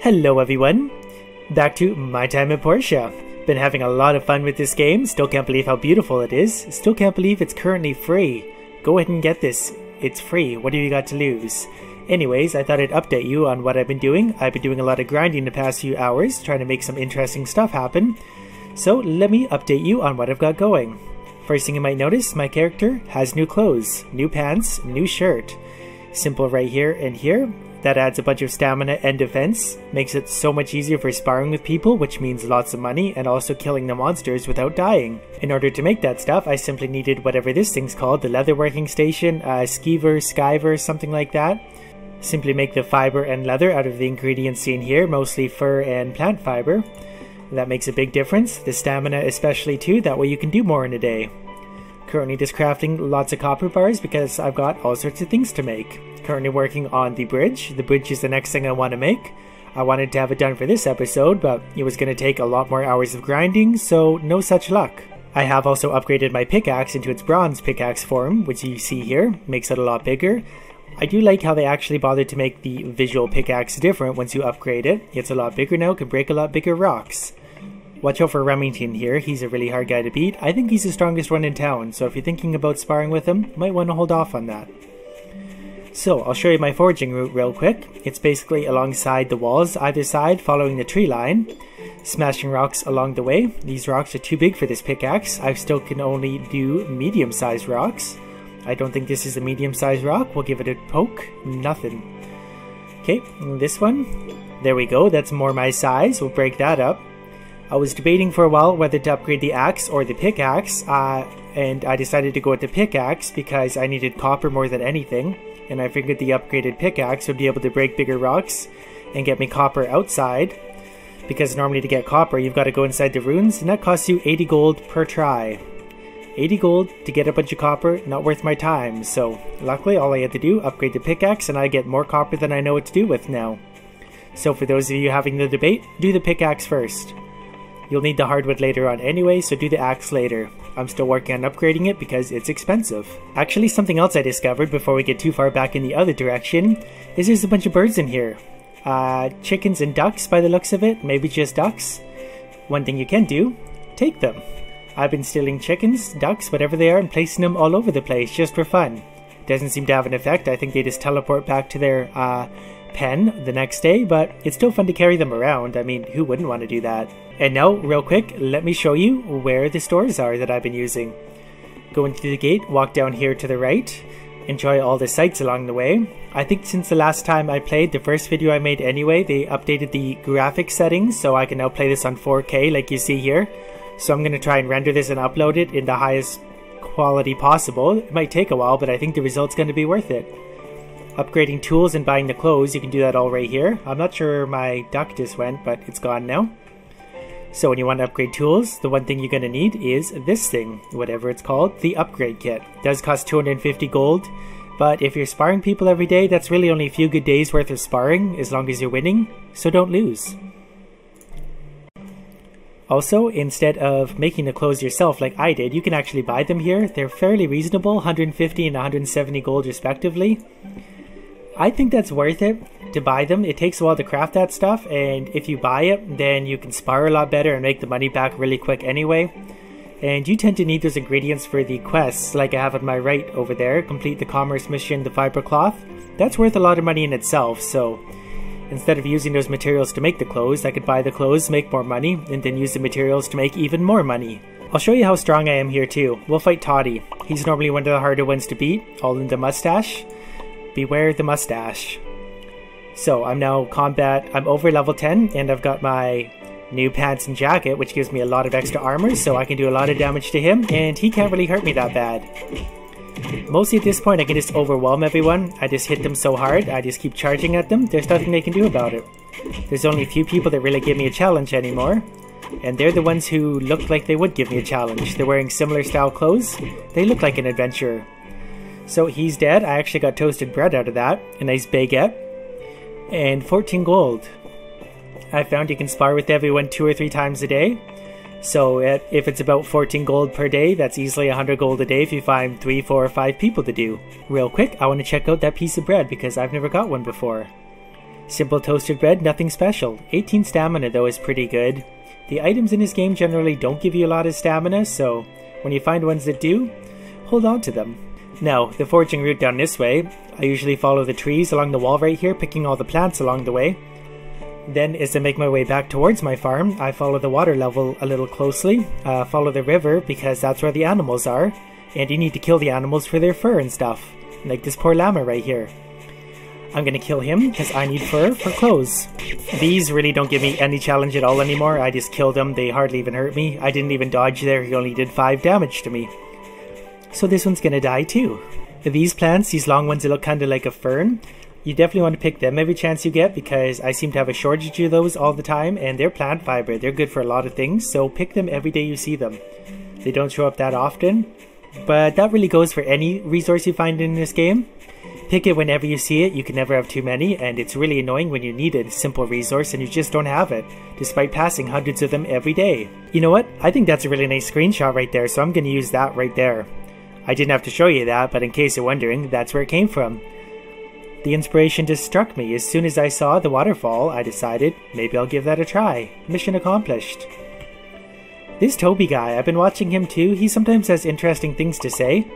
Hello everyone, back to My Time at Portia. Been having a lot of fun with this game, still can't believe how beautiful it is, still can't believe it's currently free. Go ahead and get this, it's free, what have you got to lose? Anyways, I thought I'd update you on what I've been doing. I've been doing a lot of grinding the past few hours, trying to make some interesting stuff happen. So let me update you on what I've got going. First thing you might notice, my character has new clothes, new pants, new shirt. Simple right here and here. That adds a bunch of stamina and defense, makes it so much easier for sparring with people, which means lots of money, and also killing the monsters without dying. In order to make that stuff, I simply needed whatever this thing's called, the leatherworking station, skiver, something like that. Simply make the fiber and leather out of the ingredients seen here, mostly fur and plant fiber. That makes a big difference, the stamina especially too, that way you can do more in a day. Currently just crafting lots of copper bars because I've got all sorts of things to make. Currently working on the bridge. The bridge is the next thing I want to make. I wanted to have it done for this episode, but it was going to take a lot more hours of grinding, so no such luck. I have also upgraded my pickaxe into its bronze pickaxe form, which you see here, makes it a lot bigger. I do like how they actually bothered to make the visual pickaxe different once you upgrade it. It's a lot bigger now, can break a lot bigger rocks. Watch out for Remington here, he's a really hard guy to beat. I think he's the strongest one in town, so if you're thinking about sparring with him, you might want to hold off on that. So, I'll show you my foraging route real quick. It's basically alongside the walls, either side, following the tree line. Smashing rocks along the way. These rocks are too big for this pickaxe. I still can only do medium-sized rocks. I don't think this is a medium-sized rock. We'll give it a poke. Nothing. Okay, this one. There we go, that's more my size. We'll break that up. I was debating for a while whether to upgrade the axe or the pickaxe. And I decided to go with the pickaxe because I needed copper more than anything. And I figured the upgraded pickaxe would be able to break bigger rocks and get me copper outside. Because normally to get copper, you've got to go inside the ruins, and that costs you 80 gold per try. 80 gold to get a bunch of copper, not worth my time. So, luckily all I had to do, upgrade the pickaxe, and I get more copper than I know what to do with now. So for those of you having the debate, do the pickaxe first. You'll need the hardwood later on anyway, so do the axe later. I'm still working on upgrading it because it's expensive. Actually, something else I discovered before we get too far back in the other direction is there's a bunch of birds in here. Chickens and ducks by the looks of it, maybe just ducks. One thing you can do, take them. I've been stealing chickens, ducks, whatever they are, and placing them all over the place just for fun. Doesn't seem to have an effect, I think they just teleport back to their pen the next day, but it's still fun to carry them around. I mean, who wouldn't want to do that? And now, real quick, let me show you where the stores are that I've been using. Go into the gate, walk down here to the right, enjoy all the sights along the way. I think since the last time I played, the first video I made anyway, they updated the graphics settings, so I can now play this on 4K like you see here. So I'm going to try and render this and upload it in the highest quality possible. It might take a while, but I think the result's going to be worth it. Upgrading tools and buying the clothes, you can do that all right here. I'm not sure where my duck just went, but it's gone now. So when you want to upgrade tools, the one thing you're going to need is this thing, whatever it's called, the upgrade kit. It does cost 250 gold, but if you're sparring people every day, that's really only a few good days worth of sparring, as long as you're winning, so don't lose. Also, instead of making the clothes yourself like I did, you can actually buy them here. They're fairly reasonable, 150 and 170 gold respectively. I think that's worth it to buy them. It takes a while to craft that stuff, and if you buy it, then you can spar a lot better and make the money back really quick anyway. And you tend to need those ingredients for the quests, like I have on my right over there. Complete the commerce mission, the fiber cloth. That's worth a lot of money in itself, so instead of using those materials to make the clothes, I could buy the clothes, make more money, and then use the materials to make even more money. I'll show you how strong I am here too. We'll fight Toddy. He's normally one of the harder ones to beat, all in the mustache. Beware the mustache. So I'm now combat, I'm over level 10 and I've got my new pants and jacket, which gives me a lot of extra armor, so I can do a lot of damage to him and he can't really hurt me that bad. Mostly at this point I can just overwhelm everyone. I just hit them so hard, I just keep charging at them, there's nothing they can do about it. There's only a few people that really give me a challenge anymore, and they're the ones who look like they would give me a challenge. They're wearing similar style clothes, they look like an adventurer. So he's dead. I actually got toasted bread out of that, a nice baguette, and 14 gold. I found you can spar with everyone 2 or 3 times a day. So if it's about 14 gold per day, that's easily 100 gold a day if you find 3, 4, or 5 people to do. Real quick, I want to check out that piece of bread because I've never got one before. Simple toasted bread, nothing special. 18 stamina though is pretty good. The items in this game generally don't give you a lot of stamina, so when you find ones that do, hold on to them. Now, the foraging route down this way, I usually follow the trees along the wall right here, picking all the plants along the way. Then, as I make my way back towards my farm, I follow the water level a little closely, follow the river because that's where the animals are, and you need to kill the animals for their fur and stuff, like this poor llama right here. I'm gonna kill him because I need fur for clothes. These really don't give me any challenge at all anymore. I just kill them, they hardly even hurt me. I didn't even dodge there, he only did 5 damage to me. So this one's gonna die too. These plants, these long ones that look kinda like a fern, you definitely want to pick them every chance you get because I seem to have a shortage of those all the time, and they're plant fiber, they're good for a lot of things, so pick them every day you see them. They don't show up that often, but that really goes for any resource you find in this game. Pick it whenever you see it, you can never have too many, and it's really annoying when you need a simple resource and you just don't have it, despite passing hundreds of them every day. You know what? I think that's a really nice screenshot right there, so I'm going to use that right there. I didn't have to show you that, but in case you're wondering, that's where it came from. The inspiration just struck me. As soon as I saw the waterfall, I decided, maybe I'll give that a try. Mission accomplished. This Toby guy, I've been watching him too, he sometimes has interesting things to say.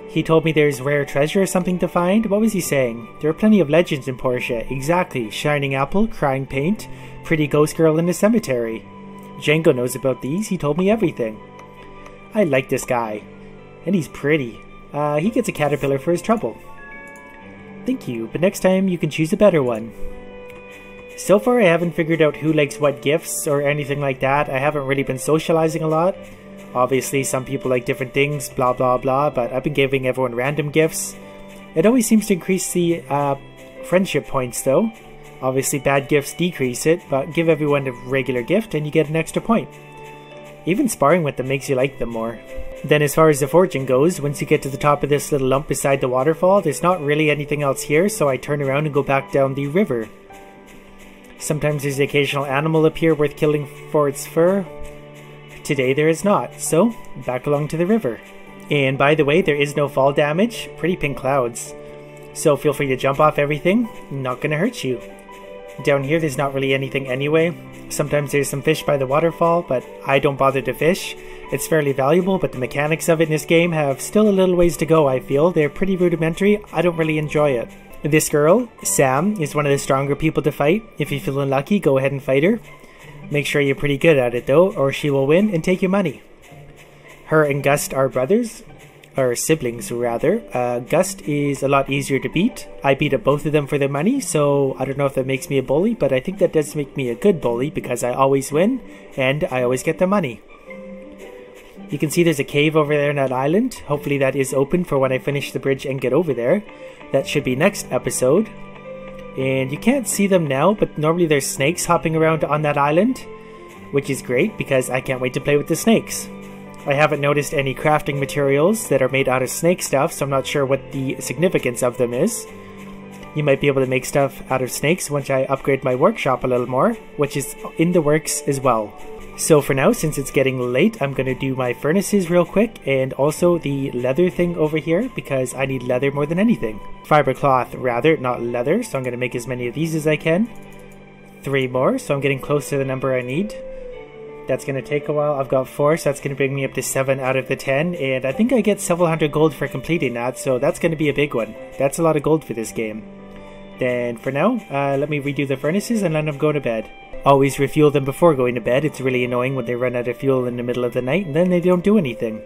He told me there's rare treasure or something to find. What was he saying? There are plenty of legends in Portia. Exactly. Shining apple, crying paint, pretty ghost girl in the cemetery. Django knows about these. He told me everything. I like this guy. And he's pretty. He gets a caterpillar for his trouble. Thank you, but next time you can choose a better one. So far I haven't figured out who likes what gifts or anything like that. I haven't really been socializing a lot. Obviously, some people like different things, blah blah blah, but I've been giving everyone random gifts. It always seems to increase the friendship points though. Obviously, bad gifts decrease it, but give everyone a regular gift and you get an extra point. Even sparring with them makes you like them more. Then as far as the fortune goes, once you get to the top of this little lump beside the waterfall, there's not really anything else here, so I turn around and go back down the river. Sometimes there's the occasional animal up here worth killing for its fur. Today there is not, so back along to the river. And by the way, there is no fall damage, pretty pink clouds. So feel free to jump off everything, not gonna hurt you. Down here there's not really anything anyway. Sometimes there's some fish by the waterfall, but I don't bother to fish. It's fairly valuable, but the mechanics of it in this game have still a little ways to go, I feel. They're pretty rudimentary, I don't really enjoy it. This girl, Sam, is one of the stronger people to fight. If you're feeling lucky, go ahead and fight her. Make sure you're pretty good at it though, or she will win and take your money. Her and Gust are brothers, or siblings rather. Gust is a lot easier to beat. I beat up both of them for their money, so I don't know if that makes me a bully, but I think that does make me a good bully because I always win and I always get the money. You can see there's a cave over there on that island. Hopefully that is open for when I finish the bridge and get over there. That should be next episode. And you can't see them now, but normally there's snakes hopping around on that island, which is great because I can't wait to play with the snakes. I haven't noticed any crafting materials that are made out of snake stuff, so I'm not sure what the significance of them is. You might be able to make stuff out of snakes once I upgrade my workshop a little more, which is in the works as well. So for now, since it's getting late, I'm going to do my furnaces real quick and also the leather thing over here because I need leather more than anything. Fiber cloth rather, not leather, so I'm going to make as many of these as I can. 3 more, so I'm getting close to the number I need. That's going to take a while. I've got 4, so that's going to bring me up to 7 out of the 10, and I think I get several hundred gold for completing that, so that's going to be a big one. That's a lot of gold for this game. Then for now, let me redo the furnaces and then I'm going to bed. Always refuel them before going to bed. It's really annoying when they run out of fuel in the middle of the night and then they don't do anything.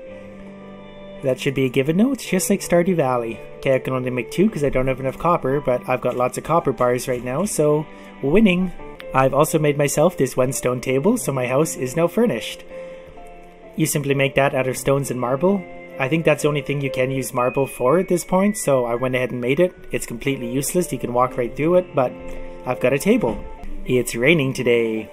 That should be a given. No, it's just like Stardew Valley. Okay, I can only make 2 because I don't have enough copper, but I've got lots of copper bars right now, so winning. I've also made myself this 1 stone table, so my house is now furnished. You simply make that out of stones and marble. I think that's the only thing you can use marble for at this point, so I went ahead and made it. It's completely useless, you can walk right through it, but I've got a table. It's raining today.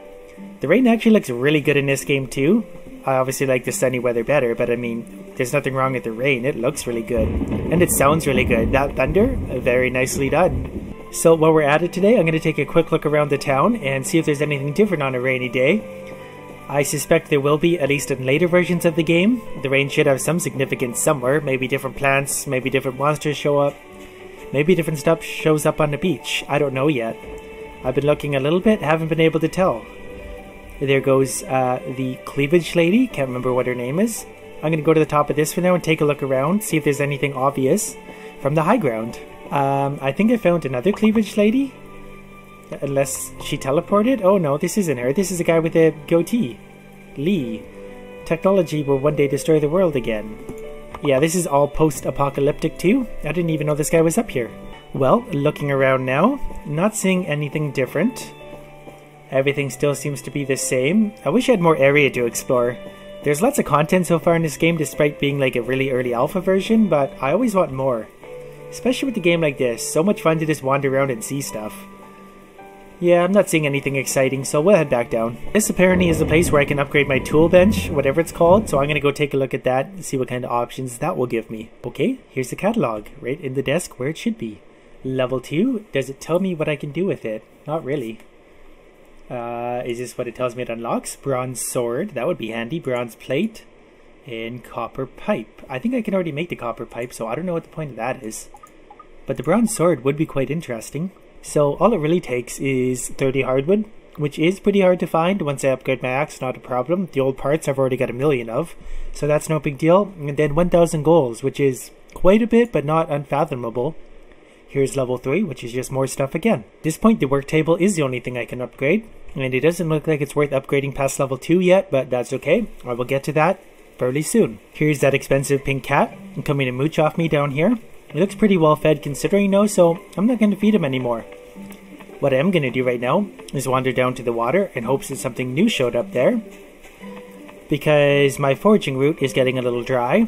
The rain actually looks really good in this game too. I obviously like the sunny weather better, but I mean, there's nothing wrong with the rain. It looks really good. And it sounds really good. That thunder, very nicely done. So while we're at it today, I'm going to take a quick look around the town and see if there's anything different on a rainy day. I suspect there will be, at least in later versions of the game. The rain should have some significance somewhere. Maybe different plants, maybe different monsters show up. Maybe different stuff shows up on the beach. I don't know yet. I've been looking a little bit, haven't been able to tell. There goes the cleavage lady, can't remember what her name is. I'm going to go to the top of this for now and take a look around, see if there's anything obvious from the high ground. I think I found another cleavage lady. Unless she teleported? Oh no, this isn't her. This is a guy with a goatee. Lee. Technology will one day destroy the world again. Yeah, this is all post-apocalyptic too. I didn't even know this guy was up here. Well, looking around now, not seeing anything different. Everything still seems to be the same. I wish I had more area to explore. There's lots of content so far in this game despite being like a really early alpha version, but I always want more. Especially with a game like this, so much fun to just wander around and see stuff. Yeah, I'm not seeing anything exciting, so we'll head back down. This apparently is the place where I can upgrade my tool bench, whatever it's called, so I'm gonna go take a look at that and see what kind of options that will give me. Okay, here's the catalog, right in the desk where it should be. Level 2, does it tell me what I can do with it? Not really. Is this what it tells me it unlocks? Bronze sword, that would be handy. Bronze plate, and copper pipe. I think I can already make the copper pipe, so I don't know what the point of that is. But the bronze sword would be quite interesting. So all it really takes is 30 hardwood, which is pretty hard to find. Once I upgrade my axe, not a problem. The old parts I've already got 1,000,000 of, so that's no big deal. And then 1,000 goals, which is quite a bit, but not unfathomable. Here's level 3, which is just more stuff again. At this point, the work table is the only thing I can upgrade, and it doesn't look like it's worth upgrading past level 2 yet, but that's okay. I will get to that fairly soon. Here's that expensive pink cat coming to mooch off me down here. He looks pretty well fed considering though, so I'm not going to feed him anymore. What I am going to do right now is wander down to the water in hopes that something new showed up there. Because my foraging route is getting a little dry.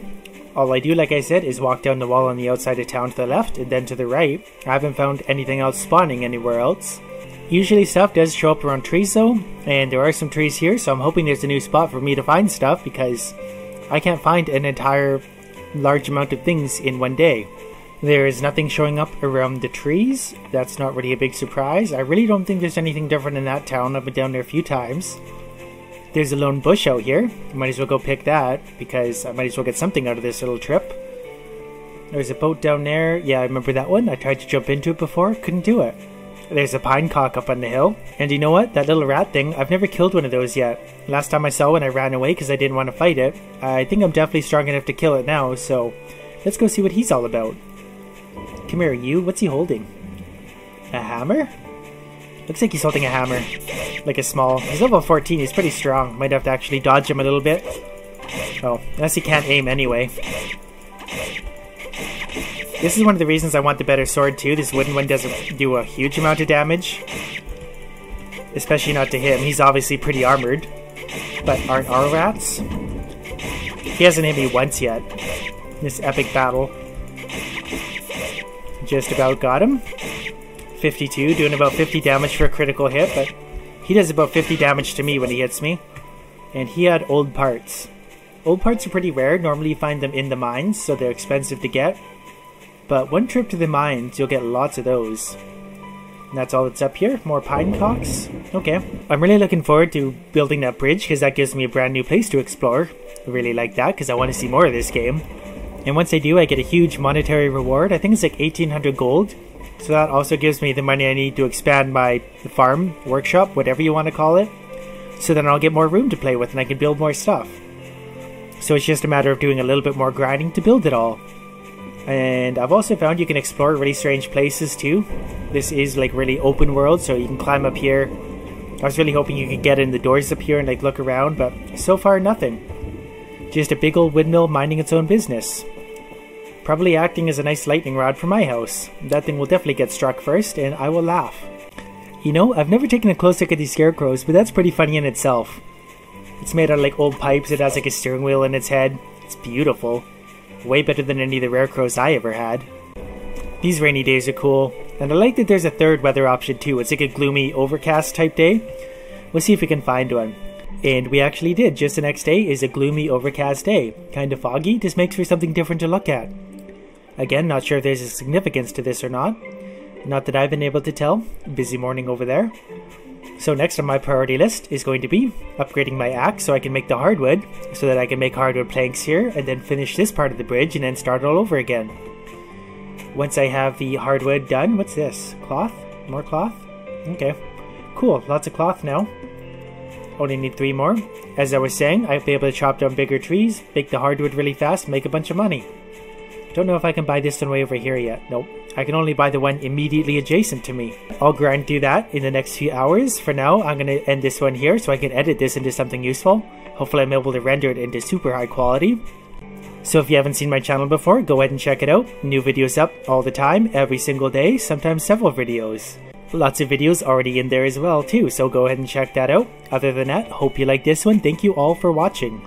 All I do, like I said, is walk down the wall on the outside of town to the left and then to the right. I haven't found anything else spawning anywhere else. Usually stuff does show up around trees though, and there are some trees here, so I'm hoping there's a new spot for me to find stuff because I can't find an entire large amount of things in one day. There is nothing showing up around the trees. That's not really a big surprise. I really don't think there's anything different in that town. I've been down there a few times. There's a lone bush out here. Might as well go pick that because I might as well get something out of this little trip. There's a boat down there. Yeah, I remember that one. I tried to jump into it before. Couldn't do it. There's a pine cock up on the hill. And you know what? That little rat thing, I've never killed one of those yet. Last time I saw one, I ran away because I didn't want to fight it. I think I'm definitely strong enough to kill it now, so let's go see what he's all about. Come here, you. What's he holding? A hammer? Looks like he's holding a hammer. Like a small... He's level 14. He's pretty strong. Might have to actually dodge him a little bit. Oh, unless he can't aim anyway. This is one of the reasons I want the better sword too. This wooden one doesn't do a huge amount of damage. Especially not to him. He's obviously pretty armored. But aren't our rats? He hasn't hit me once yet. This epic battle. Just about got him. 52, doing about 50 damage for a critical hit, but he does about 50 damage to me when he hits me. And he had old parts. Old parts are pretty rare. Normally you find them in the mines, so they're expensive to get. But one trip to the mines, you'll get lots of those. And that's all that's up here. More pine cocks. Okay. I'm really looking forward to building that bridge, because that gives me a brand new place to explore. I really like that, because I want to see more of this game. And once I do, I get a huge monetary reward. I think it's like 1,800 gold. So that also gives me the money I need to expand my farm, workshop, whatever you want to call it. So then I'll get more room to play with and I can build more stuff. So it's just a matter of doing a little bit more grinding to build it all. And I've also found you can explore really strange places too. This is like really open world, so you can climb up here. I was really hoping you could get in the doors up here and like look around, but so far nothing. Just a big old windmill minding its own business. Probably acting as a nice lightning rod for my house. That thing will definitely get struck first, and I will laugh. You know, I've never taken a close look at these scarecrows, but that's pretty funny in itself. It's made out of like old pipes, it has like a steering wheel in its head. It's beautiful. Way better than any of the rare crows I ever had. These rainy days are cool, and I like that there's a third weather option too. It's like a gloomy, overcast type day. We'll see if we can find one. And we actually did. Just the next day is a gloomy, overcast day. Kind of foggy, just makes for something different to look at. Again, not sure if there's a significance to this or not. Not that I've been able to tell. Busy morning over there. So next on my priority list is going to be upgrading my axe so I can make the hardwood, so that I can make hardwood planks here, and then finish this part of the bridge and then start all over again. Once I have the hardwood done, what's this? Cloth? More cloth? Okay. cool. Lots of cloth now. Only need 3 more. As I was saying, I'll be able to chop down bigger trees, make the hardwood really fast, make a bunch of money. Don't know if I can buy this one way over here yet. Nope. I can only buy the one immediately adjacent to me. I'll grind through that in the next few hours. For now, I'm going to end this one here so I can edit this into something useful. Hopefully I'm able to render it into super high quality. So if you haven't seen my channel before, go ahead and check it out. New videos up all the time, every single day, sometimes several videos. Lots of videos already in there as well too, so go ahead and check that out. Other than that, hope you like this one. Thank you all for watching.